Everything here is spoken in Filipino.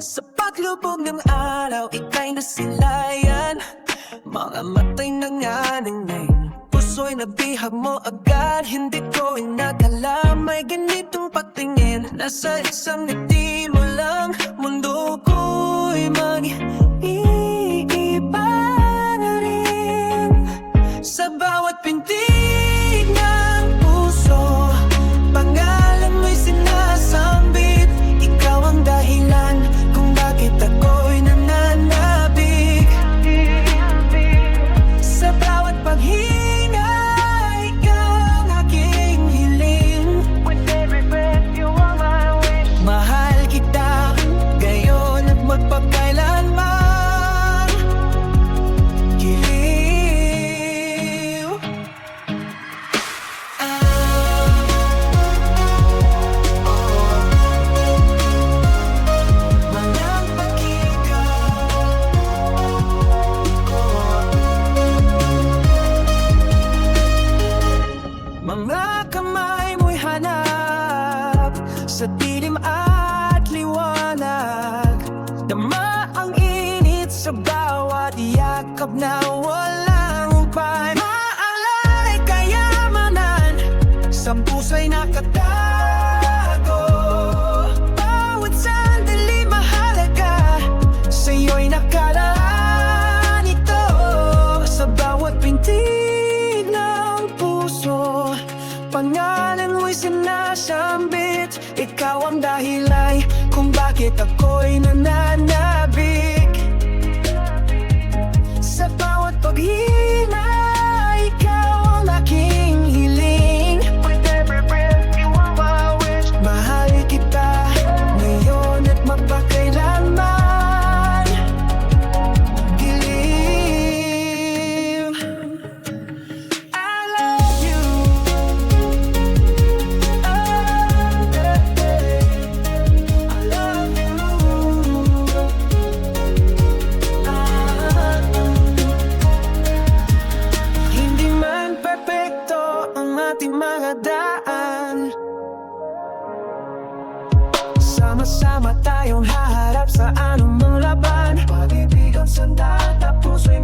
Sa paglubog ng araw, ika'y nasilayan. Mga matay na nga ng ngayon, puso'y nabihag mo agad. Hindi ko inakala may ganitong pagtingin. Nasa isang ngiti mo lang, mundo ko'y mag-iiba na rin. Sa bawat pintig ng puso, pangalan mo'y sinasambit. Ikaw ang dahilan kung bakit ako'y nananabik. Sa bawat paghinga, ikaw ang aking hiling. With every breath, you are my wish. Mahal kita ngayon at magpakailanman. Giliw. Walang mga kamay mo'y hanap sa dilim at liwanag. Dama ang init sa bawat yakap na walang upay. Maalay kayamanan sa puso'y nakatago. Bawat sandali mahalaga, sa'yo'y nakalaan ito. Sa bawat pintig ng puso, pangalan mo'y sinasambit. Ikaw ang dahilan kung bakit ako'y nananabik. Sa bawat paghina, ikaw ang aking hiling. With every breath, you are my wish. Mahal kita ngayon at magpakailanman. Giliw. I love you. I love you. Hindi man perpekto ang ating mga daan, sama-sama tayong haharap sa anumang laban. Pag-ibig ang sandata, puso'y